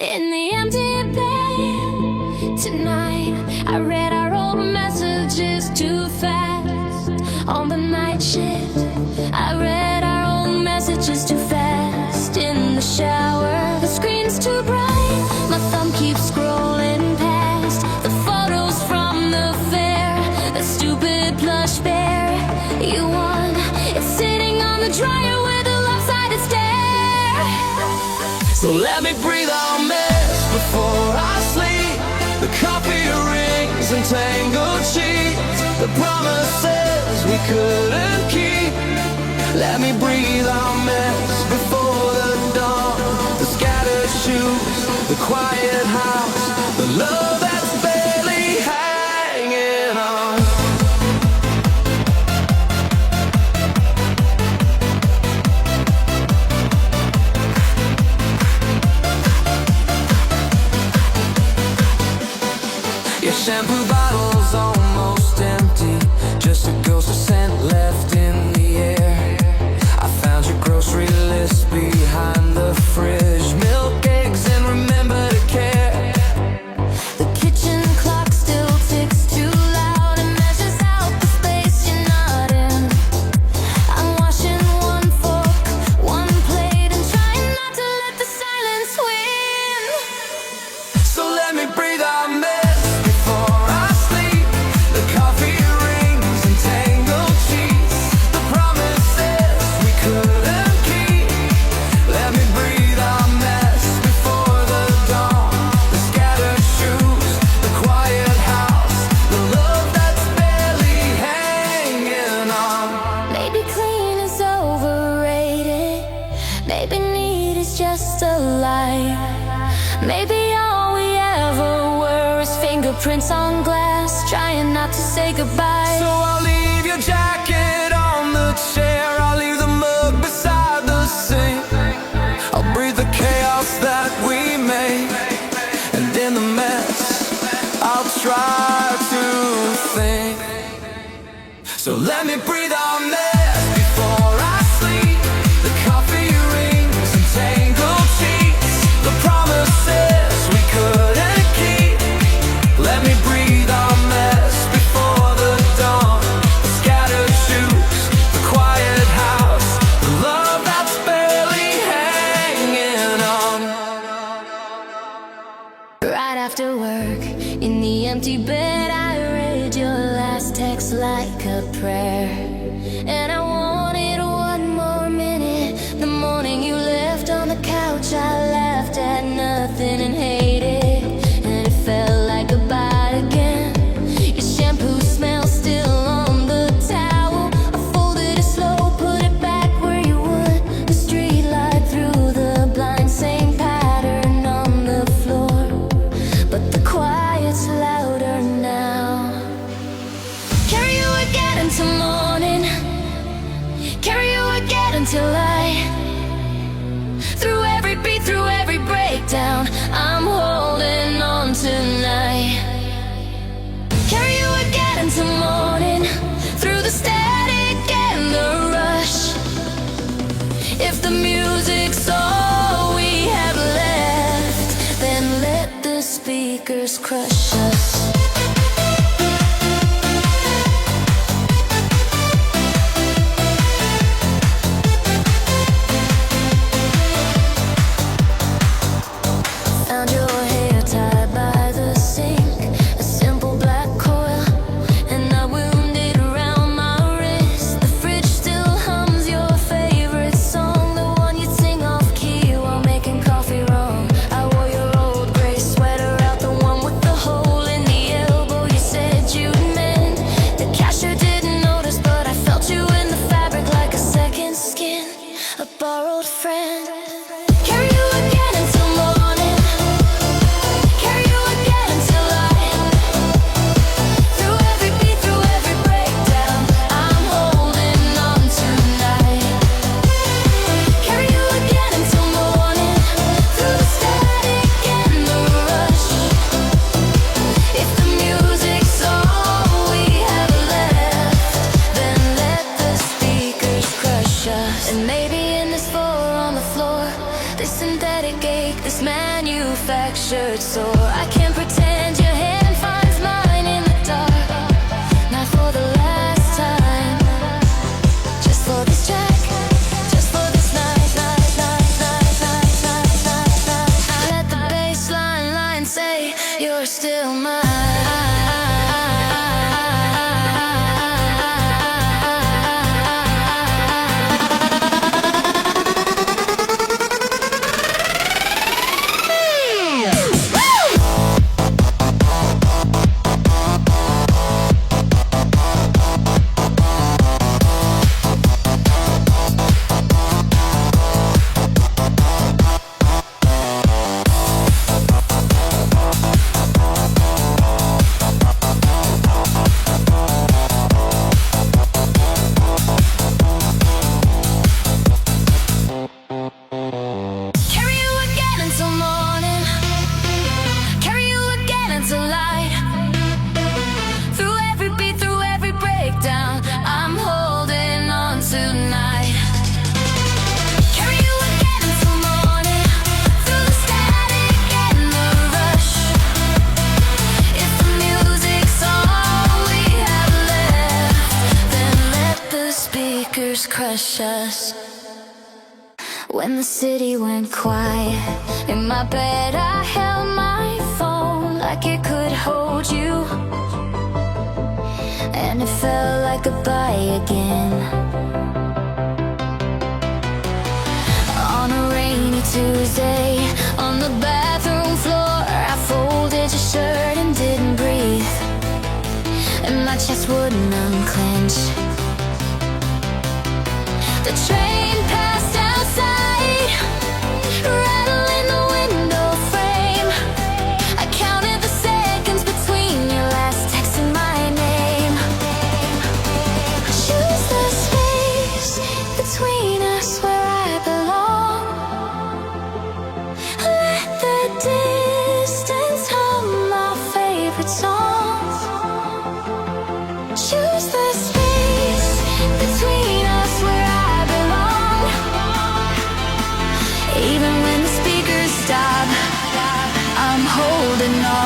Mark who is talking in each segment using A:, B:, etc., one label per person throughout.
A: In the empty bed tonight, I read our old messages too fast. On the night shift, I read our old messages too fast. In the shower, the screen's too bright, my thumb keeps scrolling past the photos from the fair, that stupid plush bear you won. It's sitting on the dryer with a lopsided stare. So let me breathe our mess before I sleep. The coffee rings and tangled sheets, the promises we couldn't keep. Let me breathe our mess before the dawn. The scattered shoes, the quiet house, the love that's barely hanging on. Your shampoo bottle's almost empty, just a ghost of scent left in the air. I found your grocery list behind the fridge, milk, eggs, and remember to care. The kitchen clock still ticks too loud and measures out the space you're not in. I'm washing one fork, one plate, and trying not to let the silence win. So let me breathe our mess before I sleep. The coffee rings and tangled sheets, the promises we couldn't keep. Let me breathe our mess before the dawn. The scattered shoes, the quiet house, the love that's barely hanging on. Maybe clean is overrated, maybe neat is just a lie. Maybe all we ever were is fingerprints on glass, trying not to say goodbye. So I'll leave your jacket on the chair, I'll leave the mug beside the sink. I'll breathe the chaos that we made, and in the mess I'll try to think. So let me breathe our mess before I sleep. The coffee rings and tangled sheets, the promises we couldn't keep. Let me breathe our mess before the dawn. The scattered shoes, the quiet house, the love that's barely hanging on. Right after work, in the empty bed, I read your last text like a prayer. And I wanted one more minute. The morning you left on the couch, I laughed at nothing and hated, and it felt like goodbye again. Your shampoo smell still on the towel. I folded it slow, put it back where you would. The street light through the blind, same pattern on the floor, but the quiet's louder now. Carry you again until morning, carry you again until light. Through every beat, through every breakdown, I'm holding on tonight. Carry you again until morning, through the static and the rush. If the music's all we have left, then let the speakers crush us. Found your hair tied by the sink, a simple black coil, and I wound it around my wrist. The fridge still hums your favorite song, the one you'd sing off key while making coffee wrong. I wore your old gray sweater out, the one with the hole in the
B: manufactured sore. I can't pretend your hand finds mine in the dark. Not for the last time. Just for this track. Just for this night. Let the bassline line say you're still mine. Crush us. When the city went quiet, in my bed I held my phone like it could hold you, and it felt like goodbye again. On a rainy Tuesday, on the bathroom floor, I folded your shirt and didn't breathe, and my chest wouldn't unclench. The train passed outside, rattling the window frame. I counted the seconds between your last text and my name. Choose the space between us where I belong. Let the distance hum my favorite songs. Choose the space between us where even when the speakers stop, I'm holding on.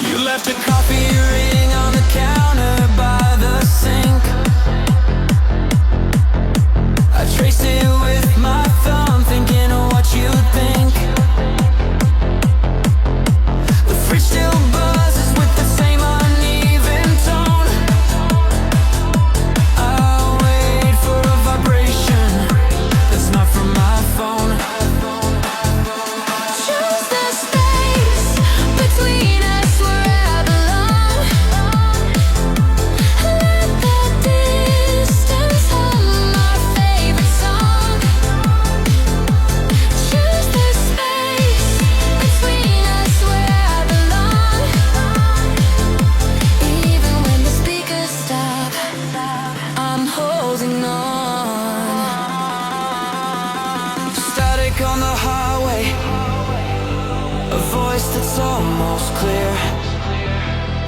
A: You left a coffee ring on the counter by the sink. I traced it with my thumb, thinking of what you'd think. The fridge still buzzes with the same uneven tone. I'll wait for a vibration that's not from my phone.
B: Choose the space between us where I belong. Let the distance hum my favorite song. Choose the space between us where I belong. Even when the speakers stop, I'm holding on.
A: Static on the highway, a voice that's almost clear.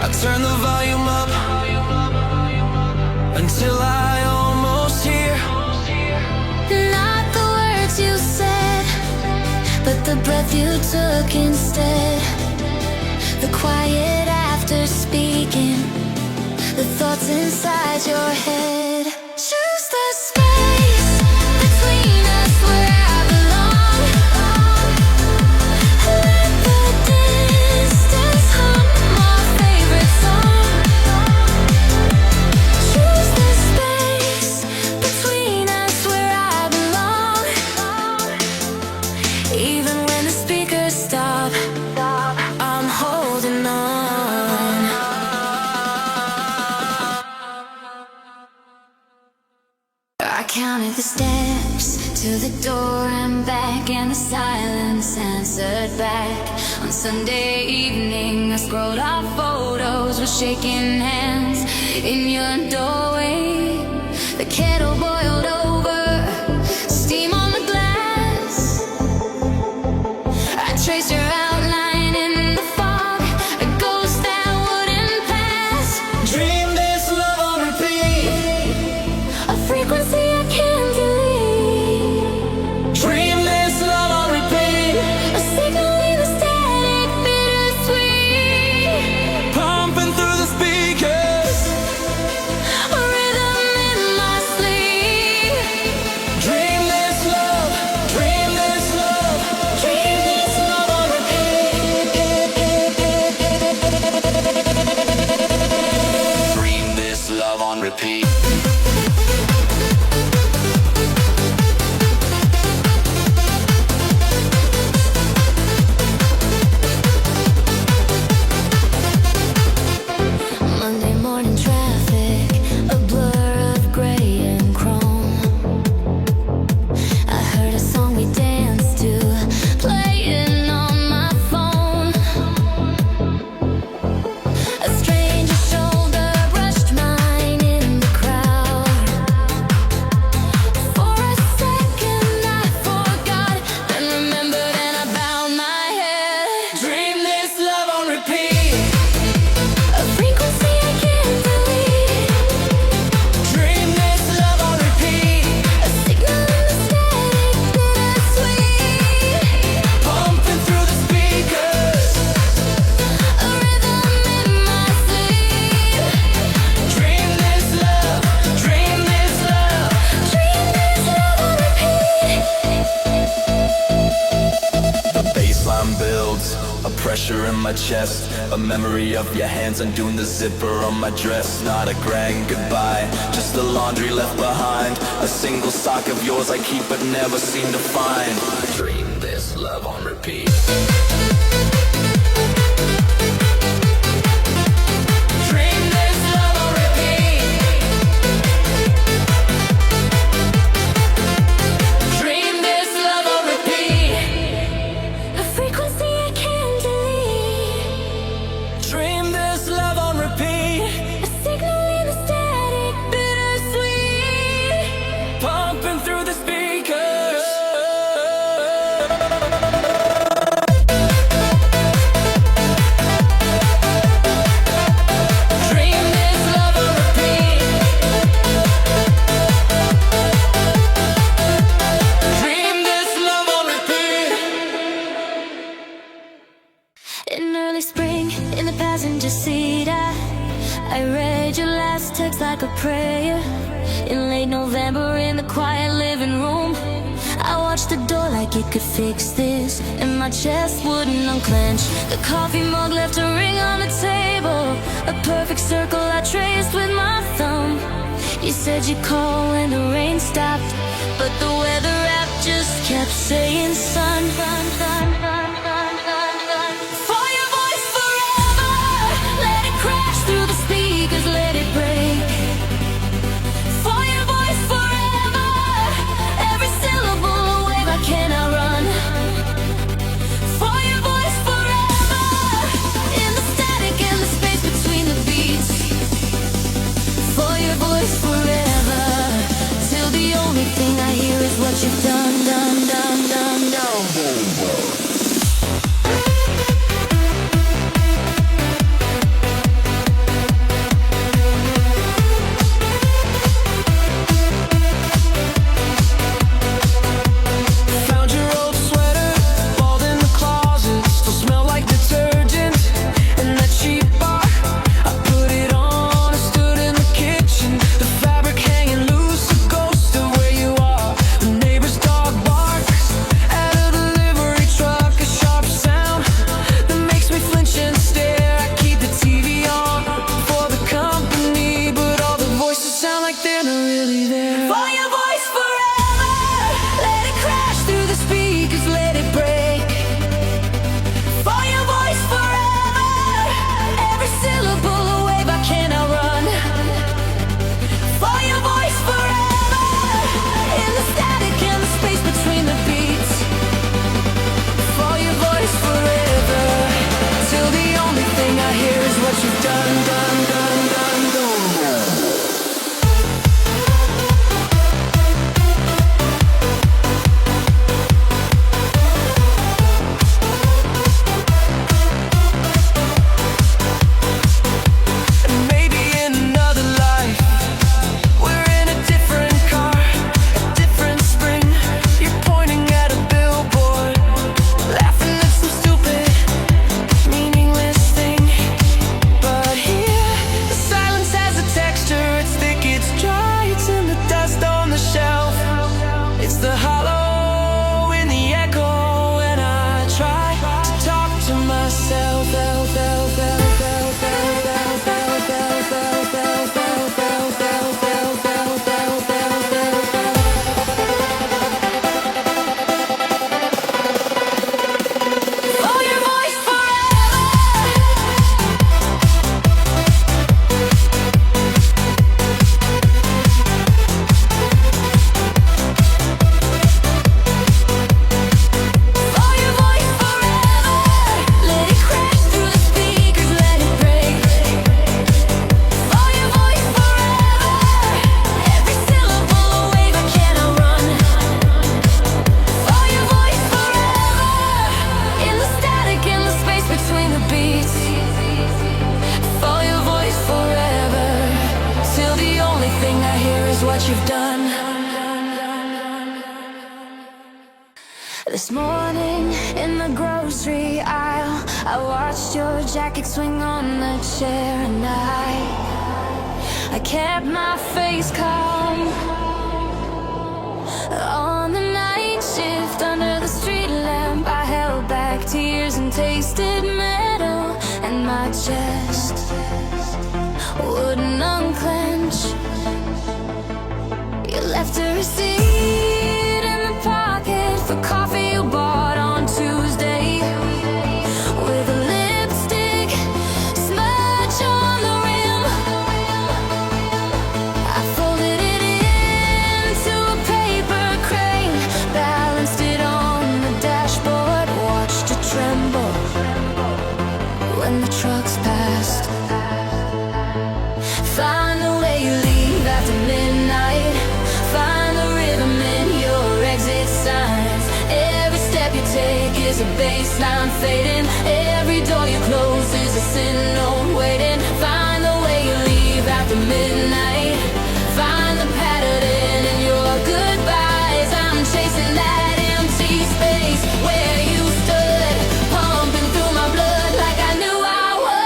A: I turn the volume up until I almost hear.
B: Not the words you said, but the breath you took instead. The quiet after speaking, the thoughts inside your head. Choose the space between us where I belong. Let the distance hum my favorite song. Choose the space between us where I belong. Even when the speakers stop, I'm holding on. I counted the steps to the door and back, and the silence answered back. On Sunday evening, I scrolled our photos with shaking hands in your doorway. The kettle boiled over, steam on the glass. I traced your outline in the fog, a ghost that wouldn't pass.
A: Dream this love on repeat.
B: A frequency I can't delete.
A: Dream this love on repeat.
B: A signal in the static, bittersweet.
A: Pumping through the speakers.
B: A rhythm in my sleep.
A: Dream this love. Dream this love. Dream this love on repeat. Dream this love on repeat.
B: Monday morning traffic, a blur of gray and chrome. I heard a song we danced to, playing on my phone. A stranger's shoulder brushed mine in the crowd. For a second I forgot, then remembered and I bowed my head.
A: Dream this love on repeat.
B: A frequency I can't delete.
A: Dream this love on repeat.
B: A signal in the static, bittersweet.
A: Pumping through the speakers.
B: A rhythm in my sleep.
A: Dream this love. Dream this love.
B: Dream this love on repeat.
C: The baseline builds, a pressure in my chest, a memory of your hands undoing the zipper on my dress. Not a grand goodbye, just the laundry left behind. A single sock of yours I keep but never seem to find. Dream this love on repeat.
A: Dream this love on repeat. Dream this love on repeat.
B: A frequency I can't delete.
A: Dream this love on repeat.
B: A signal in the static, bittersweet.
A: Pumping through the speakers. Dream this love on repeat. Dream this love on repeat.
B: In early spring, in the passenger seat, I read your last text like a prayer. In late November, in the quiet living room, I watched the door like it could fix this, and my chest wouldn't unclench. The coffee mug left a ring on the table, a perfect circle I traced with my thumb. You said you'd call when the rain stopped, but the weather app just kept saying sun, sun, sun, sun, sun, sun, sun. For your voice forever, let it crash through the speakers, let it break. For your voice forever, every syllable a wave I cannot run. For your voice forever, in the static and the space between the beats. For your voice forever, till the only thing I hear is what you've done, done, done, done, done.
A: Found your old sweater, balled in the closet, still smell like detergent. And that cheap bar, I put it on, I stood in the kitchen, the fabric hanging loose, a ghost of where you are. The neighbor's dog barks at a delivery truck, a sharp sound that makes me flinch and stare. I keep the TV on for the company, but all the voices sound like they're not really there. For your voice forever, let it crash through the speakers, let it break. For your voice forever, every syllable a wave I cannot run. For your voice forever, in the static and the space between the beats. For your voice forever, till the only thing I hear is what you've done, done, done, done, done.
B: you've done. This morning in the grocery aisle, I watched your jacket swing on the chair, and I kept my face calm. On the night shift under the street lamp, I held back tears and tasted metal, and my chest wouldn't unclench. You left a receipt in the pocket for coffee you bought on Tuesday, with a lipstick smudge on the rim. I folded it into a paper crane, balanced it on the dashboard, watched it tremble when the trucks passed. Find the way you leave after midnight. Find the rhythm in your exit signs. Every step you take is a baseline fading. Every door you close is a sin note waiting. Find the way you leave after midnight. Find the pattern in your goodbyes. I'm chasing that empty space where you stood, pumping through my blood like I knew I would.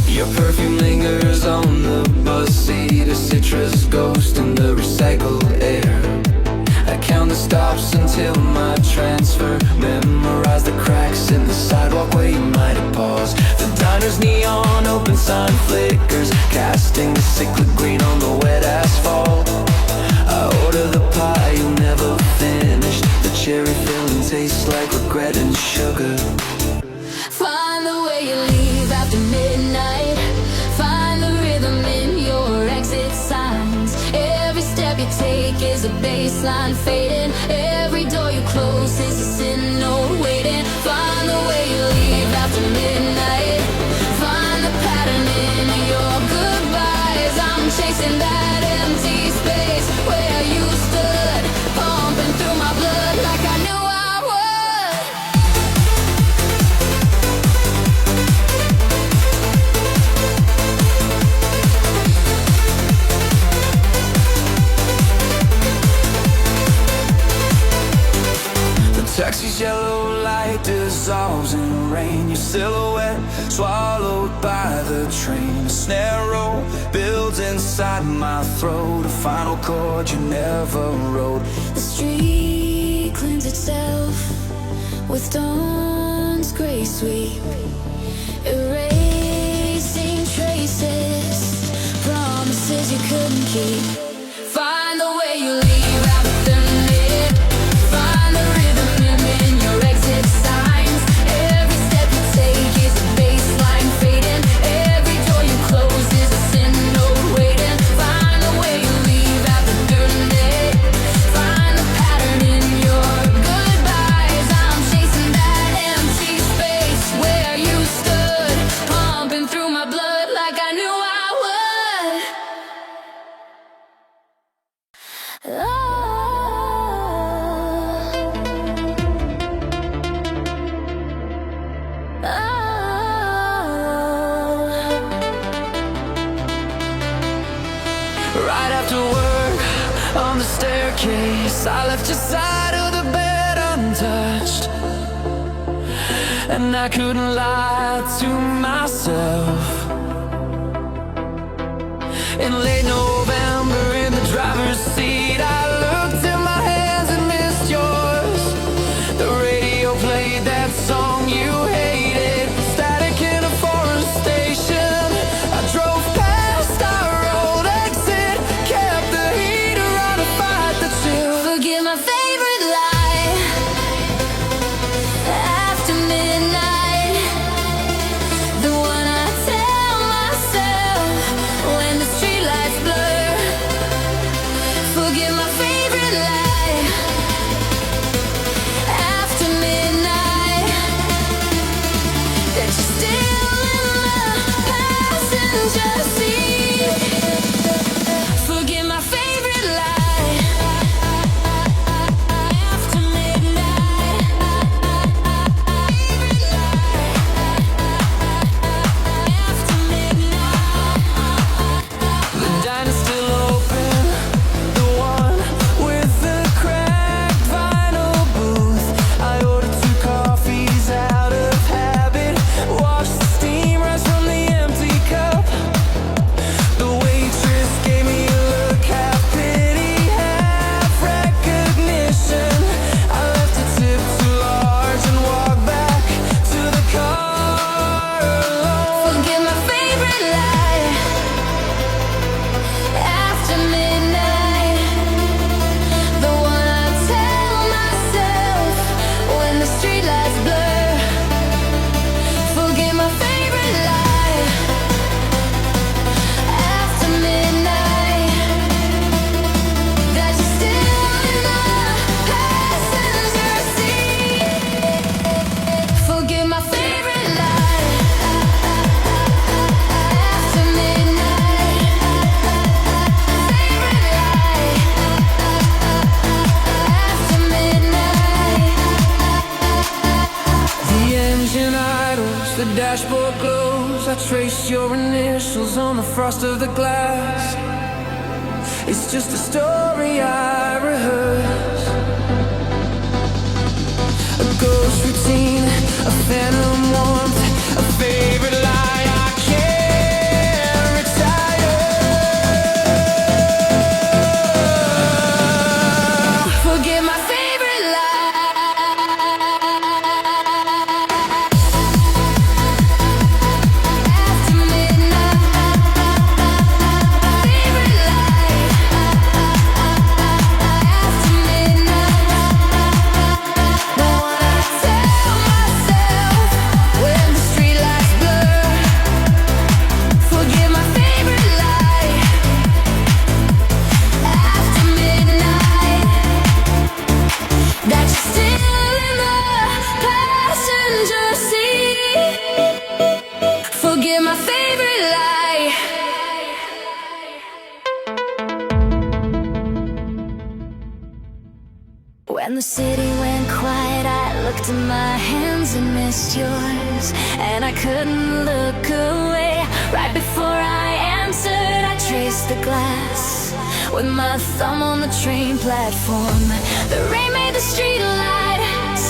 A: Your perfume lingers on the bus seat, a citrus ghost in the recycled air. I count the stops until my transfer, memorize the cracks in the sidewalk where you might have paused. The diner's neon open sign flickers, casting a cyclic green on the wet asphalt. I order the pie you never finished, the cherry filling tastes like regret and sugar.
B: Find the way you leave after midnight. Find the rhythm in your exit signs. Every step you take is a baseline fading. Every door you close is a sin note waiting. Find the way you leave after midnight. Find the pattern in your goodbyes. I'm chasing that empty space where you stood, pumping through my blood like I knew I would.
A: The taxi's yellow light dissolves in rain. Your silhouette swallowed by the train. A snare roll builds inside my throat, a final chord you never wrote.
B: The street cleans itself with dawn's gray sweep, erasing traces, promises you couldn't keep. Find the way you leave after midnight. Find the rhythm in your exit signs. Every step you take is a baseline fading. Every door you close is a sin note waiting. Find the way you leave after midnight. Find the pattern in your goodbyes. I'm chasing that empty space where you stood, pumping through my blood like I knew I would.
A: Right after work, on the staircase, I left your side of the bed untouched, and I couldn't lie to myself. In late November, in the driver's seat, I looked at my hands and missed yours. The radio played that song you hated, static in a foreign station. I drove past our old exit, kept the heater on to fight the chill.
B: Forget my favorite lie. After midnight, the one I tell myself when the streetlights blur. Forget my favorite lie.
A: dashboard glows. I trace your initials on the frost of the glass. It's just a story I rehearse. A ghost routine, a phantom warmth, a favorite lie I can't retire. Forget my favorite lie. After midnight, favorite lie. After midnight, the one I tell myself when the streetlights blur. Forget my favorite lie. After midnight, that you're still in the passenger seat. Forget my favorite lie. When the city went quiet, I looked at my hands and missed yours, and I couldn't look away. Right before I answered, I traced the glass with my thumb on the train platform. The rain made the street lights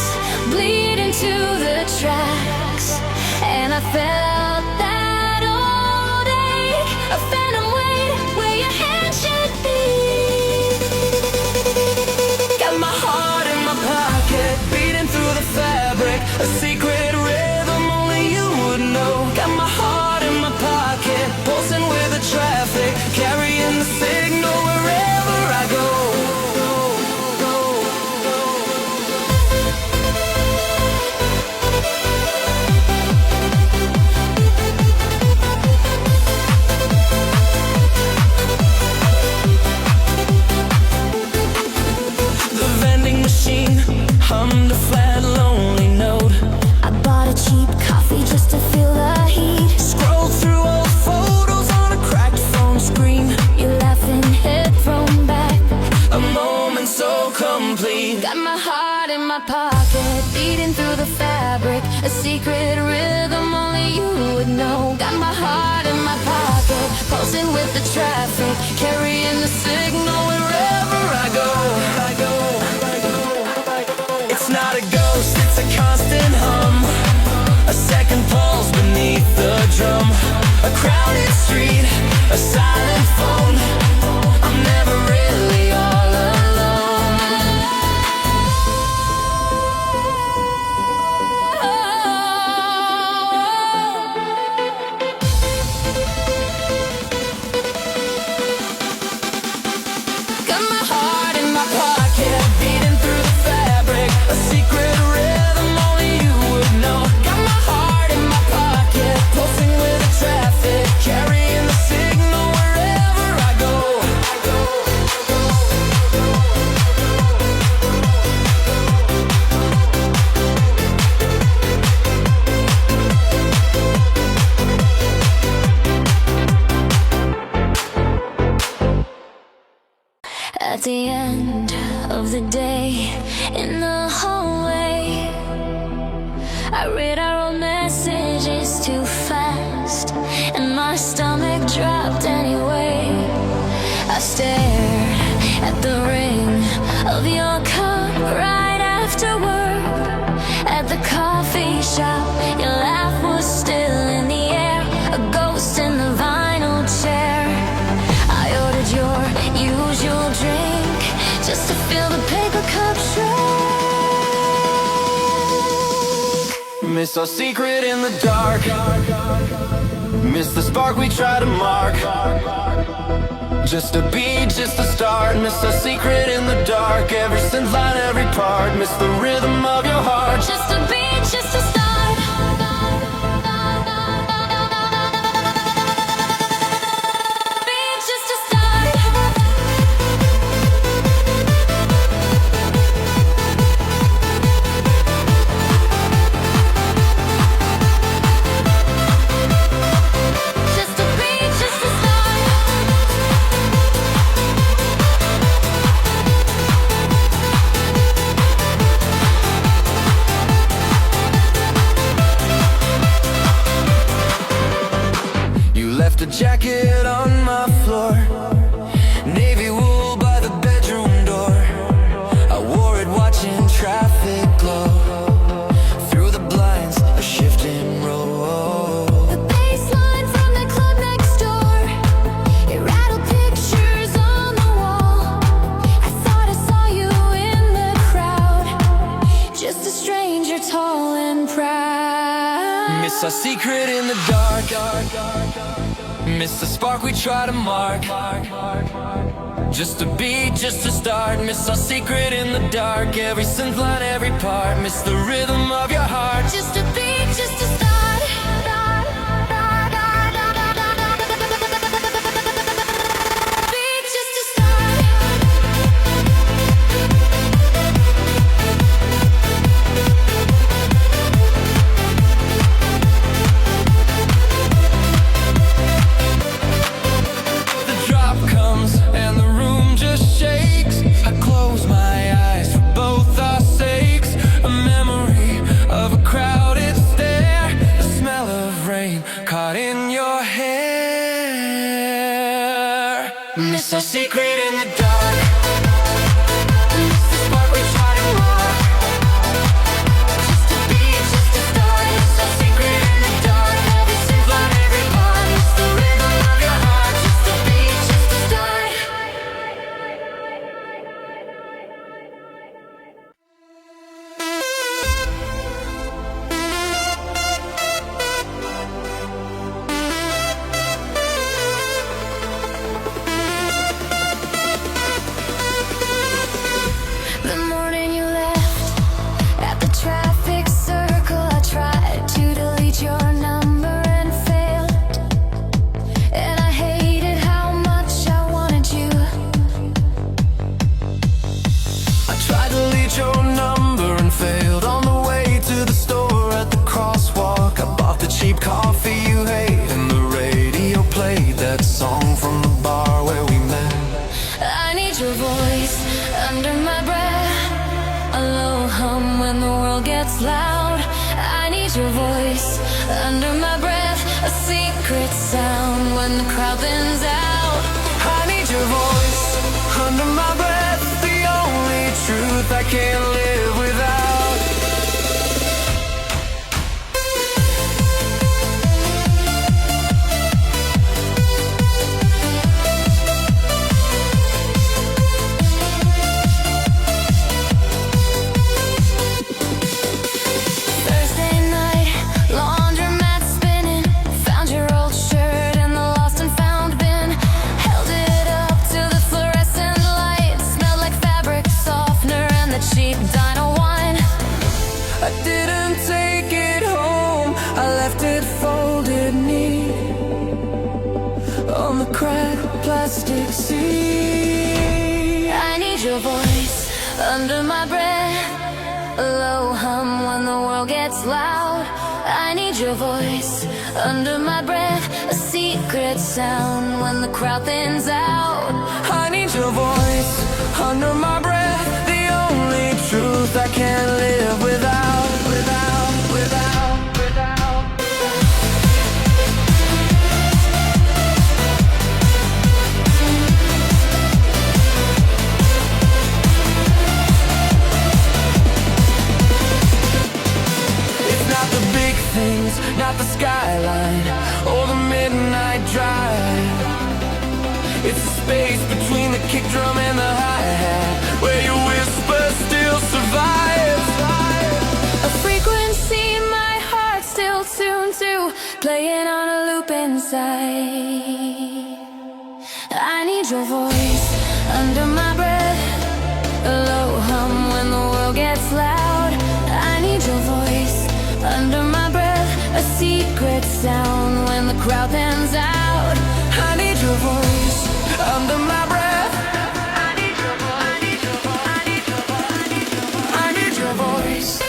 A: bleed into the tracks, and I felt that old ache, a phantom weight where your hand should be. Got my heart in my pocket, beating through the fabric, a secret rhythm only you would know. Got my heart in my pocket, pulsing with the traffic, carrying the signal wherever I go. The vending machine hummed a flat, lonely note. I bought a cheap coffee just to feel the heat. Scrolled through old photos on a cracked phone screen. You're laughing, headphone back, a moment so complete. Got my heart in my pocket, beating through the fabric, a secret rhythm only you would know. Got my heart in my pocket, pulsing with the traffic, carrying the signal wherever I go. It's not a ghost, it's a constant hum, a second pulse beneath the drum, a crowded street, a silent phone. I'm never really all Got my heart in my pocket, beating through the fabric, a secret rhythm only you would know. Got my heart in my pocket, pulsing with the traffic, carrying the signal wherever I go. At the end of the day, in the hallway, I read our old messages too fast, and my stomach dropped anyway. I stared at the ring of your cup right after work. At the coffee shop, your laugh was still in the air, a ghost in the vinyl chair. I ordered your usual drink just to fill the paper cup shrink. Miss our secret in the dark, miss the spark we try to mark. Just a beat, just a start. Miss our secret in the dark, every synth line, every part. Miss the rhythm of your heart. Just a beat, just a start. Beat, just a start. Just a beat, just a start. jacket on my floor, navy wool by the bedroom door. I wore it watching traffic glow through the blinds, a shifting road.
B: The bass line from the club next door, it rattled pictures on the wall. I thought I saw you in the crowd, just a stranger tall and proud.
A: Miss our secret in the dark, miss the spark we try to mark. Just a beat, just a start. Miss our secret in the dark, every synth line, every part. Miss the rhythm of your heart.
B: Just a beat, just a start. Beat, just a start.
A: The drop comes and the room just shakes. I close my eyes for both our sakes. A memory of a crowded stare, the smell of rain caught in your hair. Miss our secret in the dark, miss the spark we try to mark. Just a beat, just a start. Miss our secret in the dark, every synth line, every part. Miss the rhythm of your heart. Just a beat, just a start.
B: The morning you left, at the traffic circle, I tried to delete your number and failed. And I hated how much I wanted you.
A: I tried to leave your number and failed. On the way to the store at the crosswalk, I bought the cheap coffee you hate, and the radio played that song from the bar where we met.
B: I need your voice under my breath, a low hum when the world gets loud. I need your voice under my breath, a secret sound when the crowd thins out.
A: I need your voice under my breath, the only truth I can't live without.
B: Thursday night, laundromat spinning, found your old shirt in the lost and found bin. Held it up to the fluorescent light, smelled like fabric softener and the cheap dino wine.
A: I didn't take it home, I left it folded neat on the cracked plastic seat.
B: I need your voice under my breath, a low hum when the world gets loud. I need your voice under my breath, a secret sound when the crowd thins out.
A: I need your voice under my breath, the only truth I can't live without, without, without, without. It's not the big things, not the skyline or the midnight drive. It's the space between the kick drum and the hi-hat, where your whisper still survives.
B: A frequency my heart still tuned to, playing on a loop inside. I need your voice under my breath, a low hum when the world gets loud. I need your voice under my breath, a secret sound when the crowd thins out.
A: I need your voice under my breath.
B: I need your voice. I need your voice. I need your voice.
A: I need your voice.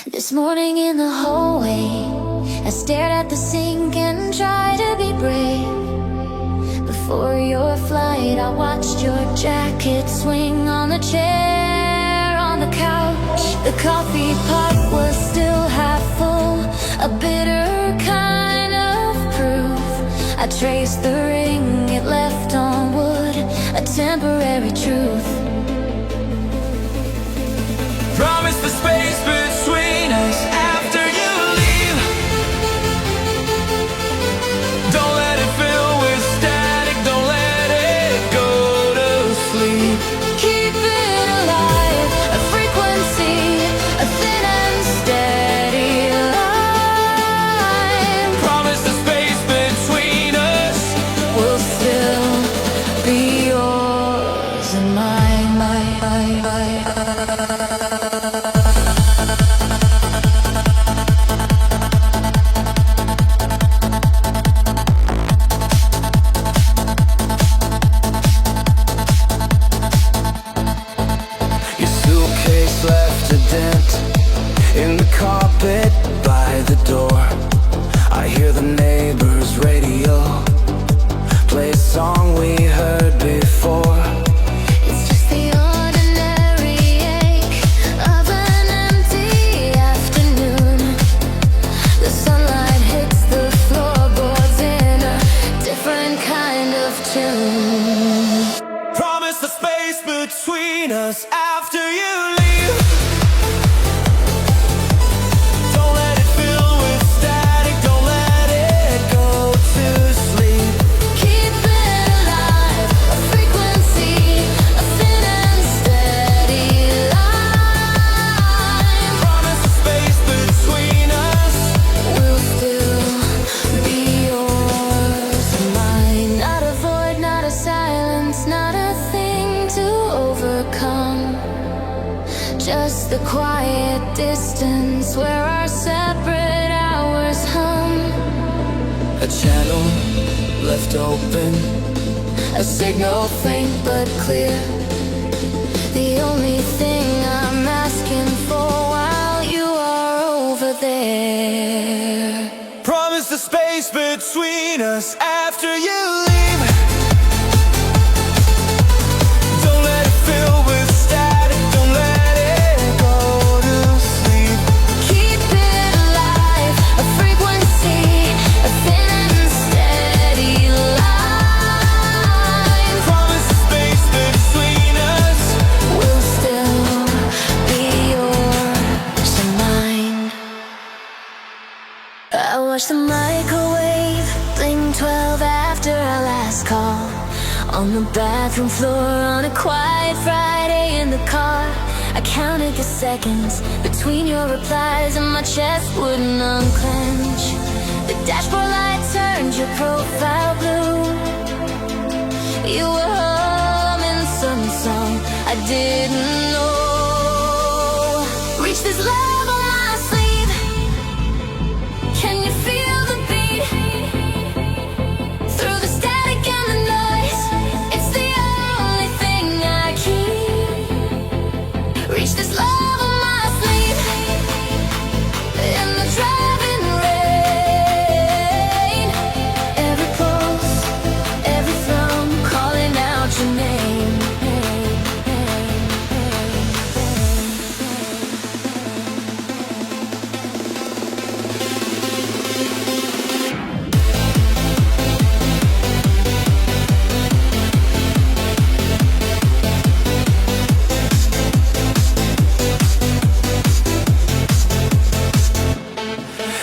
B: This morning in the hallway, I stared at the sink and tried to be brave. Before your flight, I watched your jacket swing on the chair on the couch. The coffee pot was still half full, a bitter kind of proof. I traced the ring it left on wood, a temporary truth.
A: Promise the space between us after you leave. Don't let it fill with static, don't let it go to sleep.
B: Keep it alive, a frequency, a thin and steady line.
A: Promise the space between us
B: Will still be yours and mine.
A: Your suitcase left a dent in the carpet by the door. I hear the neighbor's radio play a song we heard before.
B: It's just the ordinary ache of an empty afternoon. The sunlight hits the floorboards in a different kind of tune.
A: Promise the space between us after you leave. Don't let it fill with static, don't let it go to sleep.
B: Keep it alive, a frequency, a thin and steady line.
A: Promise the space between us
B: Will still be yours and mine. Not a void, not a silence, not a thing to overcome. Just the quiet distance where our separate hours hum.
A: a channel left open,
B: A signal faint but clear. The only thing I'm asking for while you are over there.
A: promise the space between us after you leave. Don't let it fill with static, don't let it go to sleep.
B: Keep it alive, a frequency, a thin and steady line.
A: Promise the space between us
B: Will still be yours and mine. I watch the microwave blink 12 after our last call. On the bathroom floor on a quiet Friday in the car, I counted the seconds between your replies and my chest wouldn't unclench. The dashboard light turned your profile blue. You were humming some song I didn't know. Reach this love on my sleeve. Can you feel the beat? Through the static and the noise, it's the only thing I keep. Reach this love on my sleeve. In the driving rain, every pulse, every thrum calling out your name.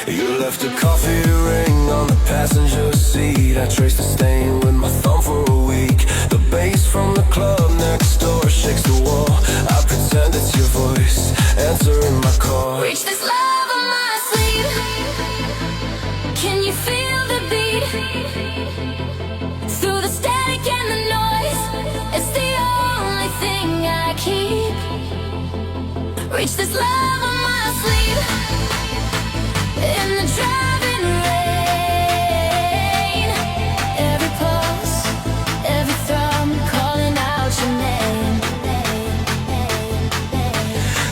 A: You left a coffee ring on the passenger seat. I traced the stain with my thumb for a week. The bass from the club next door shakes the wall. I pretend it's your voice answering my call.
B: Reach this love on my sleeve. Can you feel the beat? Through the static and the noise, it's the only thing I keep. Reach this love on my sleeve. In the driving rain, every pulse, every thrum calling out your name.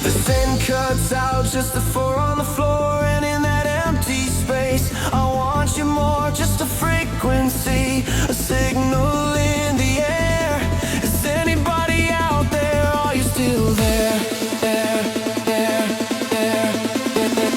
A: The sun cuts out just before on the floor and in that empty space. I want you more, just a frequency, a signal in the air. Is anybody out there? Are you still there? There, there, there, there.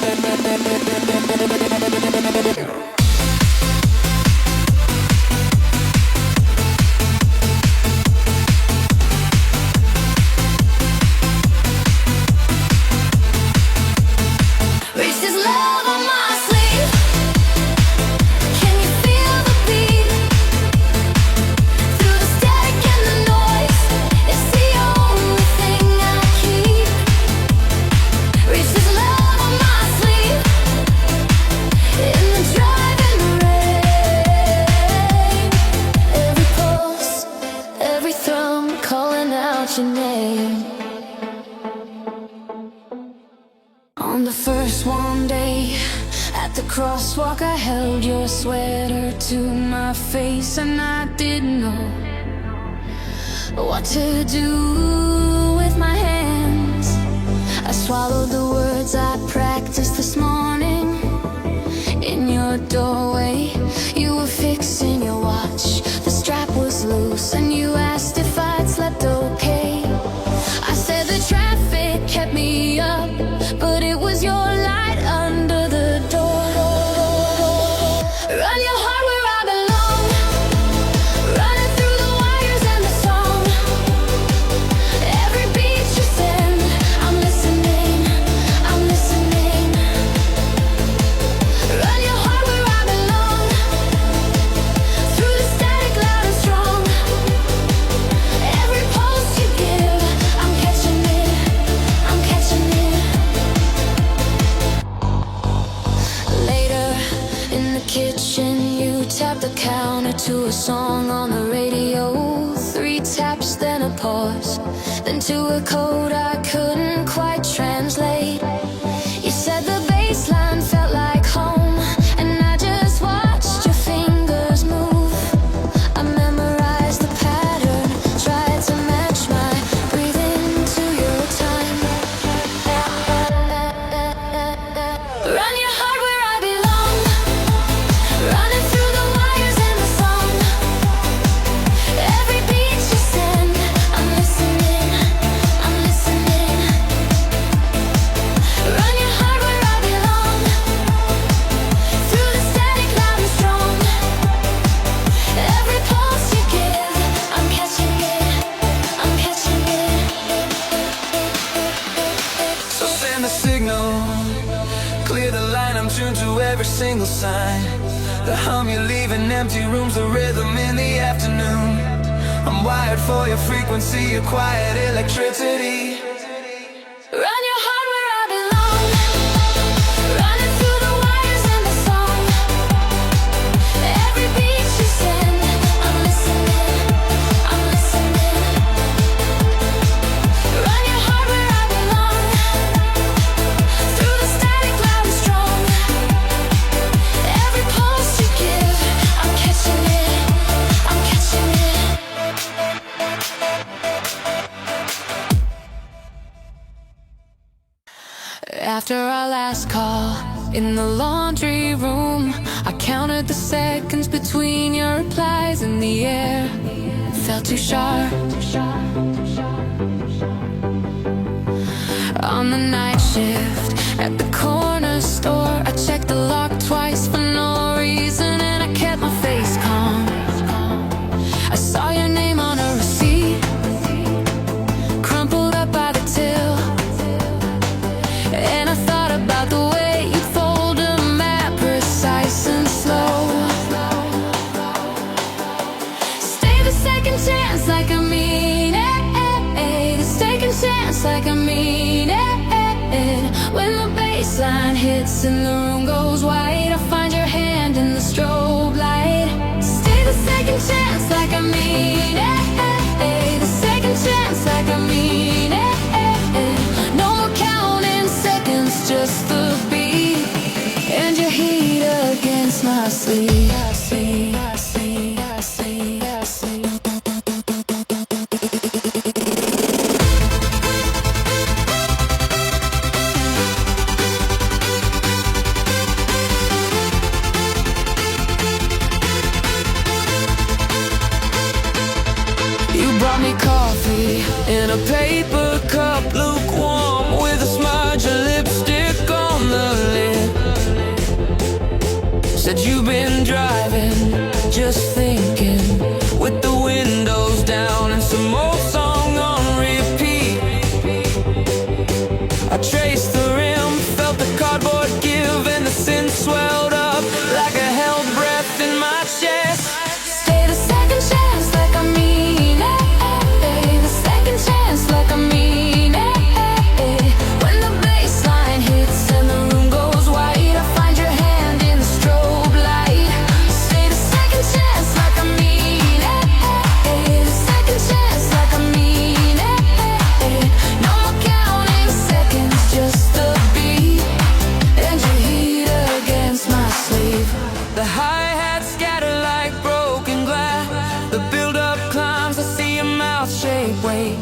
B: On the first warm day at the crosswalk, I held your sweater to my face, and I didn't know what to do with my hands. I swallowed the words I practiced this morning. In your doorway, you were fixing your watch. The strap was loose, and you asked if I'd slept okay. I said the traffic kept me up, but it was your light under the door. Run your heart where I belong, running through the wires and the song. Every beat you send, I'm listening, I'm listening. Run your heart where I belong, through the static loud and strong. Every pulse you give, I'm catching it, I'm catching it. Later in the kitchen, you tapped the counter to a song on the radio. 3 taps, then a pause, then to a code I couldn't quite translate. You said the bass line felt like home, and I just watched your fingers move. I memorized the pattern, tried to match my breathing to your time. Run your heart where I belong, running through the wires and the song. Every beat you send, I'm listening, I'm listening. Run your heart where I belong, through the static loud and strong. Every pulse you give, I'm catching it, I'm catching it.
A: So send the signal, clear the line, I'm tuned to every single sign. The hum you leave in empty rooms, the rhythm in the afternoon. I'm wired for your frequency, your quiet electricity.
B: Run your heart where I belong, running through the wires and the song. Every beat you send, I'm listening, I'm listening. Run your heart where I belong, through the static loud and strong. Every pulse you give, I'm catching it, I'm catching it. After our last call in the laundry room, I counted the seconds between your replies, and the air felt too sharp. On the night shift at the corner store, I checked the lock twice for no reason, and I kept my face calm. I saw your name on a receipt, crumpled up by the till. And I thought about the way you'd fold a map, precise and slow. Stay the second chance like I mean it. The second chance like I mean it. When the bass line hits and the room goes white, I find your hand in the strobe light. Stay the second chance like I mean it. The second chance like I mean it. No more counting seconds, just the beat and your heat against my sleeve. I see, I see, I see, I see.
A: Said you've been driving, just thinking, with the windows down and some old song on repeat. I traced the rim, felt the cardboard give, and the sin swelled up like a held breath in my chest.
B: Stay the second chance like I mean it. The second chance like I mean it. When the bass line hits and the room goes white, I find your hand in the strobe light. Stay the second chance like I mean it. The second chance like I mean it. No more counting seconds, just the beat and your heat against my sleeve.
A: The hi-hats scatter like broken glass. The build-up climbs, I see your mouth shake. Wait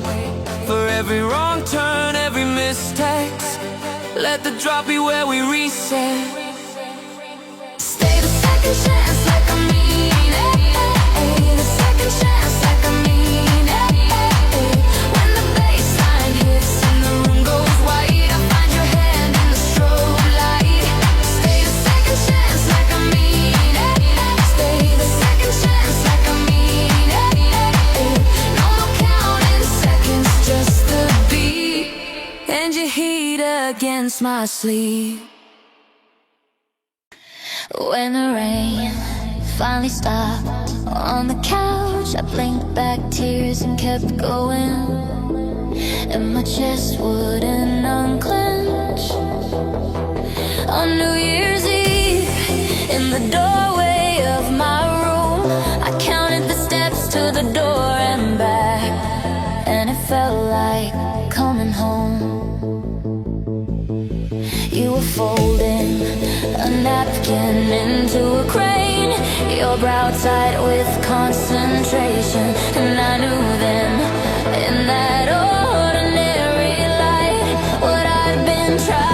A: for every wrong turn, every mistake. Let the drop be where we reset.
B: Stay the second chance like I mean it. The second chance like I mean it. When the bass line hits and the room goes white, I find your hand in the strobe light. Stay the second chance like I mean it. Stay the second chance like I mean it. No more counting seconds, just the beat and your heat against my sleeve. When the rain finally stopped on the couch, I blinked back tears and kept going, and my chest wouldn't unclench. On New Year's Eve, in the doorway of my room, I counted the steps to the door and back, and it felt like coming home. You were folding a napkin into a crane, your brow tight with concentration, and I knew then, in that ordinary light, what I'd been trying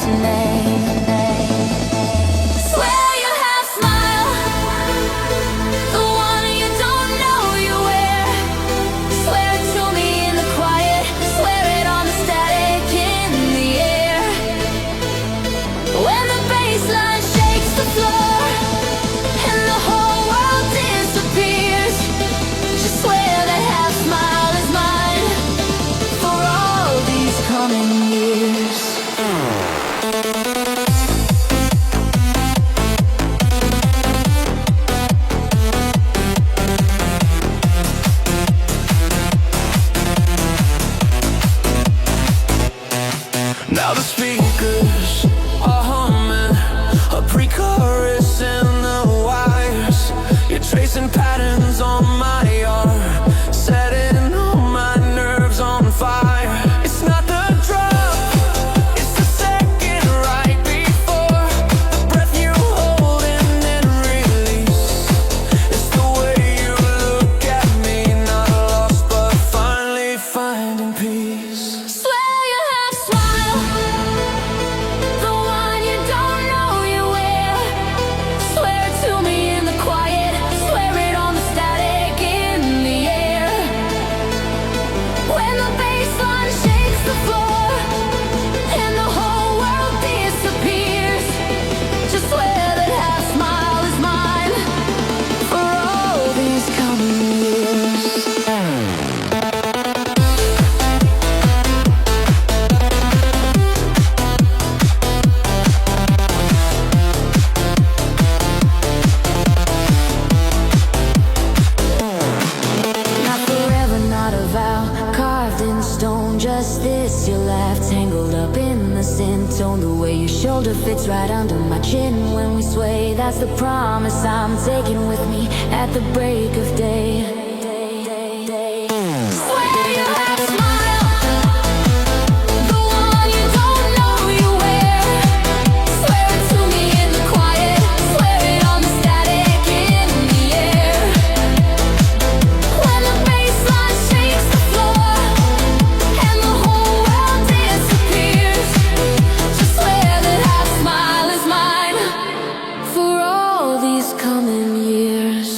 B: to name. Swear you half smile, the one you don't know you wear. Swear it to me in the quiet, swear it on the static in the air. When the bass line shakes the floor and the whole world disappears, just swear that half smile is mine for all these coming years.
A: Now the speakers are humming a pre-chorus in the wires. You're tracing patterns on my arm, setting all my nerves on fire. It's not the drop, it's the second right before the breath you hold and then release. It's the way you look at me, not lost but finally finding peace.
B: Swear you half smile, the one you don't know you wear. Swear it to me in the quiet, swear it on the static in the air. When the bass line shakes the floor and the whole world disappears, just swear that half smile is mine for all these coming years. Not forever, not a vow, carved in stone, just this. Your laugh tangled up in the sin tone. The way your shoulder fits right under my chin when we sway, that's the promise I'm taking with me at the break of day. Swear you half smile, the one you don't know you wear. Swear it to me in the quiet, swear it on the static in the air. When the bass line shakes the floor and the whole world disappears, just swear that half smile is mine for all these coming years.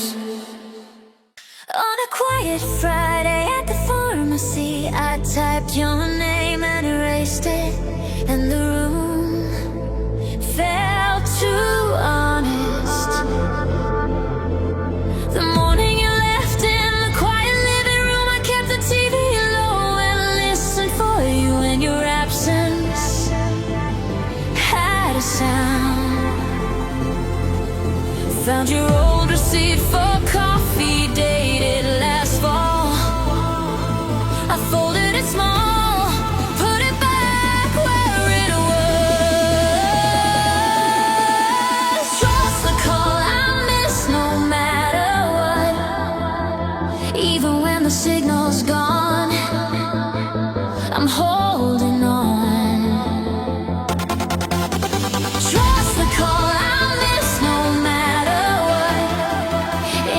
B: a sound. Found your old receipt for coffee dated last fall. I folded it small, put it back where it was. Trust the call I miss no matter what. Even when the signal's gone, I'm holding on. Trust the call I miss no matter what.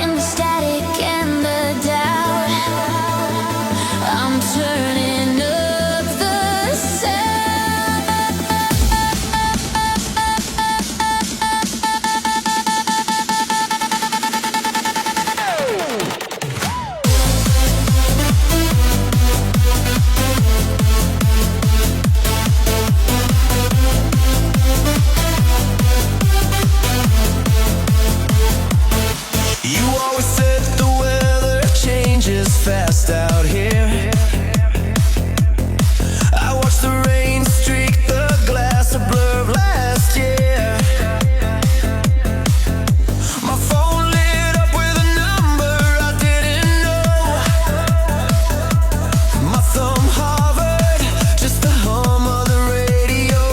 B: In the static and the doubt, I'm turning up the sound.
C: You always said the weather changes fast out here. I watched the rain streak the glass a blur of last year. My phone lit up with a number I didn't know. My thumb hovered just the hum of the radio.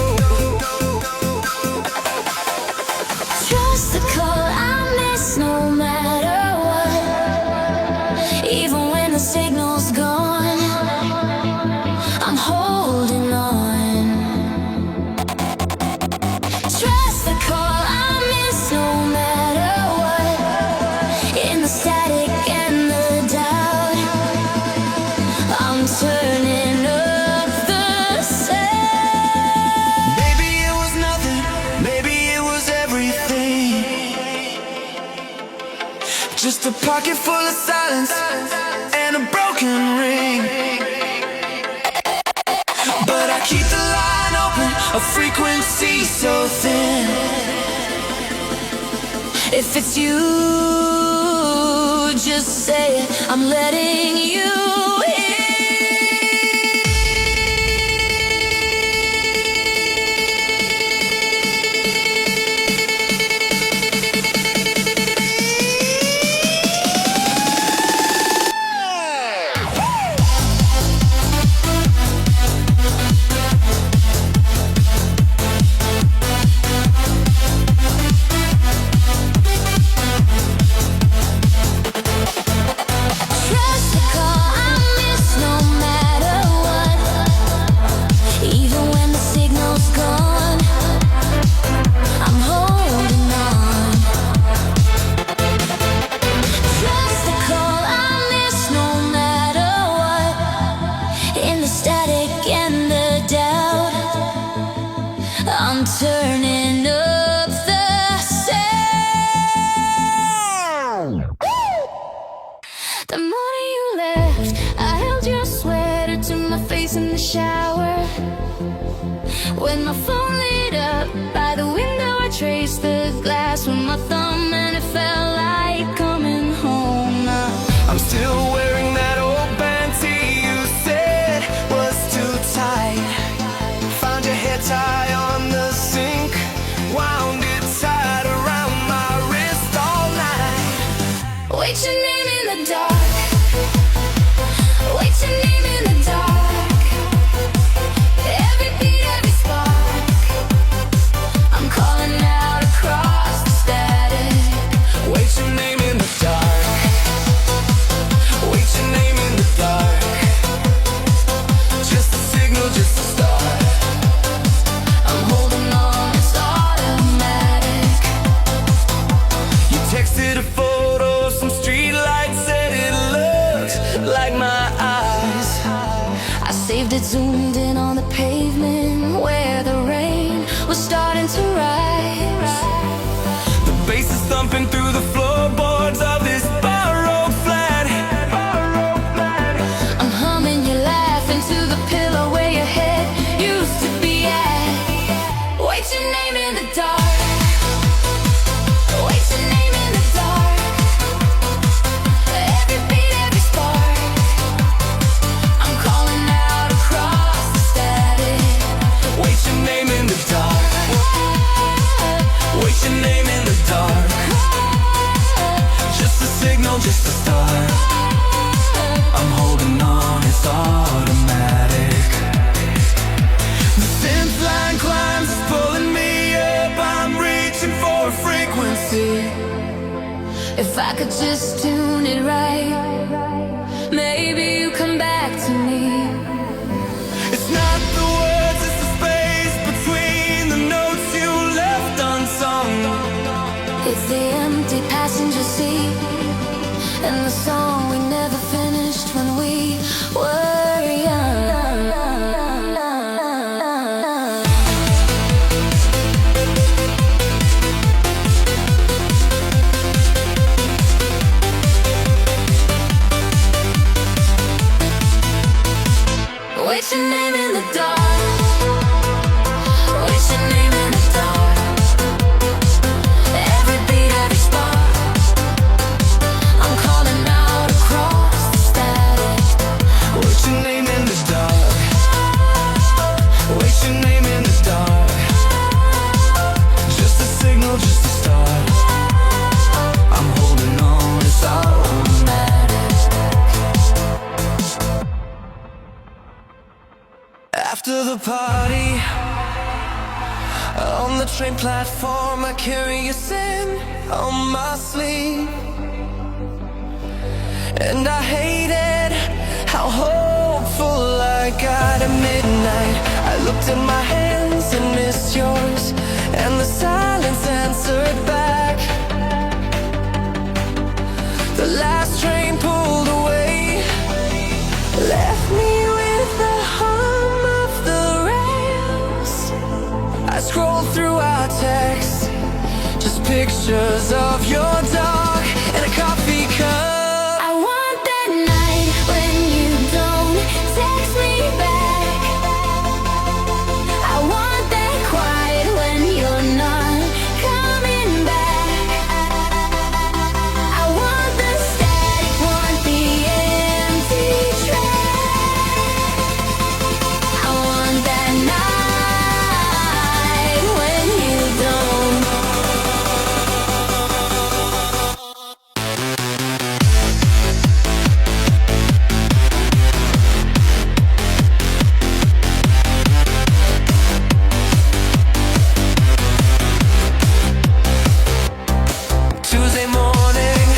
B: Trust the call I miss no matter what. Even when the signal's gone, I'm holding on. Trust the call I miss no matter what. In the static and the doubt, I'm turning up the sound.
C: Maybe it was nothing, maybe it was everything. Just a pocket full of silence and a broken ring. But I keep the line open, a frequency so thin.
B: If it's you, just say it. I'm letting you in. Trust the call I miss no matter what. Even when the signal's gone, I'm holding on. Trust the call I miss no matter what. In the static and the doubt, I'm turning up the sound. The morning you left, I held your sweater to my face in the shower. When my phone lit up by the window, I traced the glass with my thumb, and it felt like coming home now.
C: I'm still wearing that old panty you said was too tight. Found your hair tie on the sink, wound it tight around my wrist all night.
B: Wait your name in the dark. Wait your name in the dark. Every beat, every spark, I'm calling out across the static.
C: Wait your name in the dark. Wait your name in the dark. Just a signal, just a start.
B: I'm holding on, it's automatic.
C: You texted a photo of some streetlights, said it looked like my eyes.
B: I saved it, zoomed in on the pavement where the rain was starting to rise.
C: The bass is thumping through the floorboards of this borrowed flat.
B: I'm humming, you laughing to the pillow where your head used to be at. Wait your name in the dark. Wait your name in the dark. Every beat, every spark, I'm calling out across the static.
C: Wait your name in the dark.
B: If I could just tune it right, maybe you come back to me.
A: It's not the words, it's the space between the notes you left unsung.
B: It's the empty passenger seat and the song we never finished when we were young. What's your name in the dark? What's your name in the dark? Every beat, every spark, I'm calling out across the static.
A: What's your name in the dark? What's your name in the dark? Just a signal, just a start. I'm holding on, it's automatic. After the party, on the train platform, I carry a sin on my sleeve. And I hated how hopeful I got at midnight. I looked at my hands and missed yours, and the silence answered back. The last train pulled away, left me with the hum of the rails. I scrolled through our texts, just pictures of your dog and a coffee cup.
B: I want that night when you don't text me back. I want that quiet when you're not coming back. I want the static, want the empty track. I want that night when you don't.
A: Tuesday morning,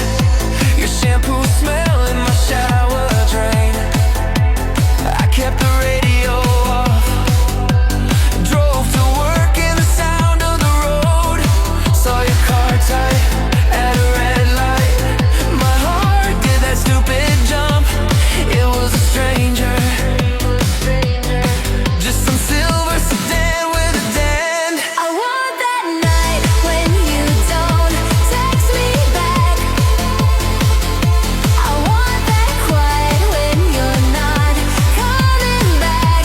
A: your shampoo smell in my shower drain. I kept the radio off, drove to work in the sound of the road. Saw your car tight at a red light. My heart did that stupid jump. It was a stranger, just some silver sedan with a dent.
B: I want that night when you don't text me back. I want that quiet when you're not coming back.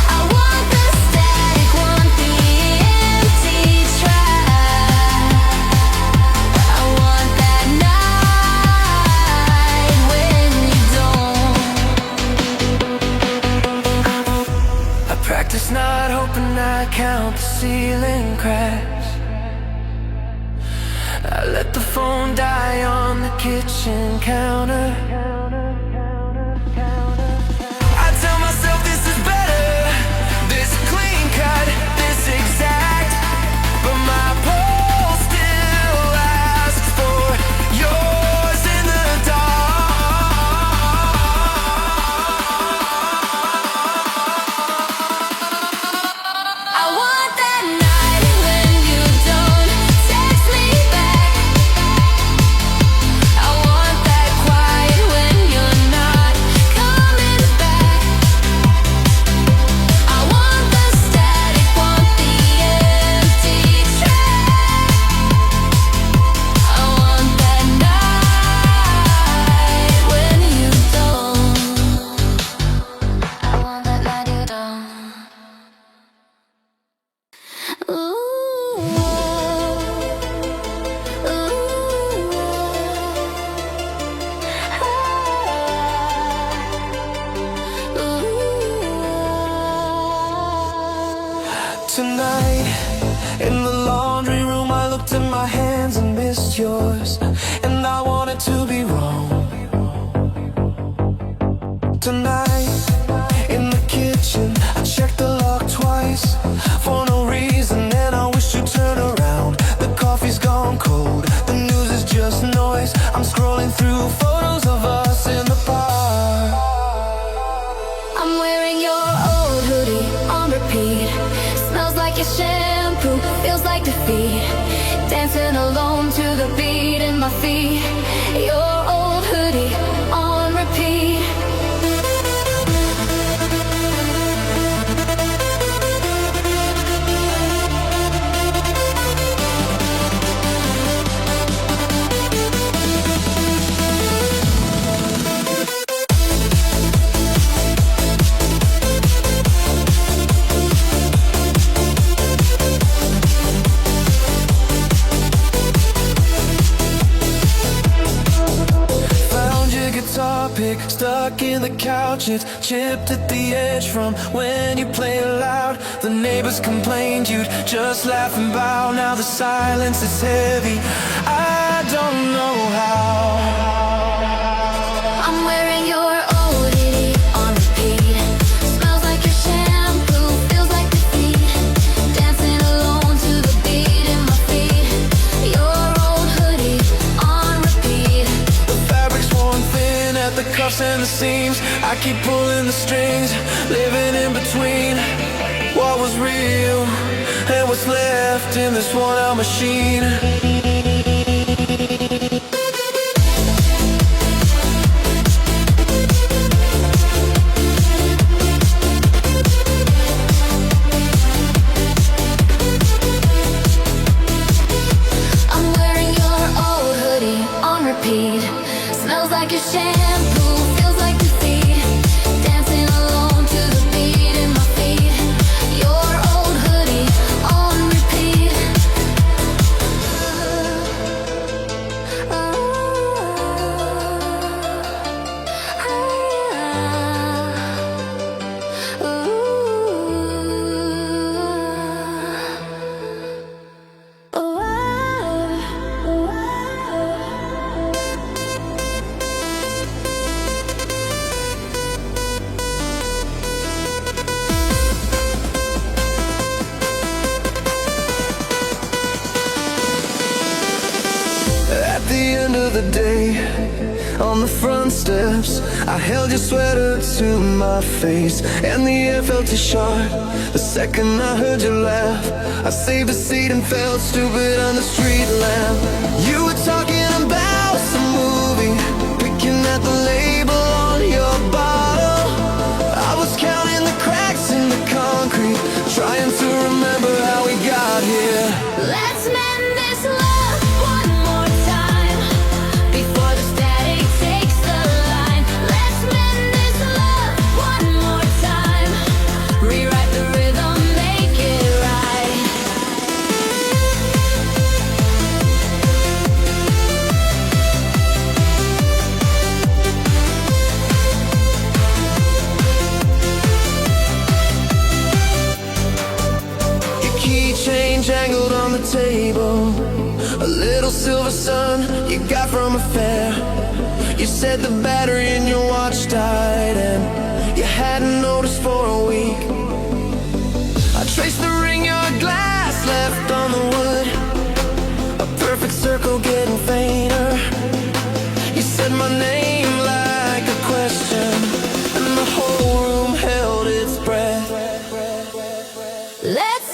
B: I want the static, want the empty track. I want that night when you don't.
A: I practice not hoping I count the ceiling cracks. I let the phone die on the kitchen counter. I tell myself this is better, this clean cut, this exact. But my pulse still asks for yours in the
B: I want that night when you don't text me back. I want that quiet when you're not coming back. I want the static, want the empty track. I want that night when you don't. I want that night you don't.
A: Tonight, in the laundry room, I looked at my hands and missed yours, and I wanted to be wrong. Tonight, in the kitchen, I checked the lock twice for no reason, and I wish you'd turn around. The coffee's gone cold, the
B: like your shampoo, feels like defeat. Dancing alone to the beat in my feet. Your old hoodie on repeat.
A: Pick stuck in the couch, it's chipped at the edge from when you play it loud. The neighbors complained you'd just laugh and bow. Now the silence is heavy, I don't know how.
B: I'm wearing your old hoodie on repeat. Smells like your shampoo, feels like defeat. Dancing alone to the beat in my feet. Your old hoodie on repeat.
A: The fabric's worn thin at the cuffs and the seams. I keep pulling the strings, living in between what was real and what's left in this worn-out machine.
B: I'm wearing your old hoodie on repeat. Smells like your shampoo, feels like defeat. Dancing alone to the beat in my feet. Your old hoodie on repeat.
A: At the end of the day, on the front steps, I held your sweater to my face, and the air felt too sharp. The second I heard you laugh, I saved a seat and felt stupid on the street lamp. You were talking about some movie, picking at the label on your bottle. I was counting the cracks in the concrete, trying to remember how we got here.
B: Let's mend this love one more time before the static takes the line. Let's mend this love one more time. Rewrite the rhythm, make it right.
A: Your keychain jangled on the table, a little silver sun you got from a fair. You said the battery in your watch died and you hadn't noticed for a week. I traced the ring your glass left on the wood, a perfect circle getting fainter. You said my name like a question, and the whole room held its breath.
B: Let's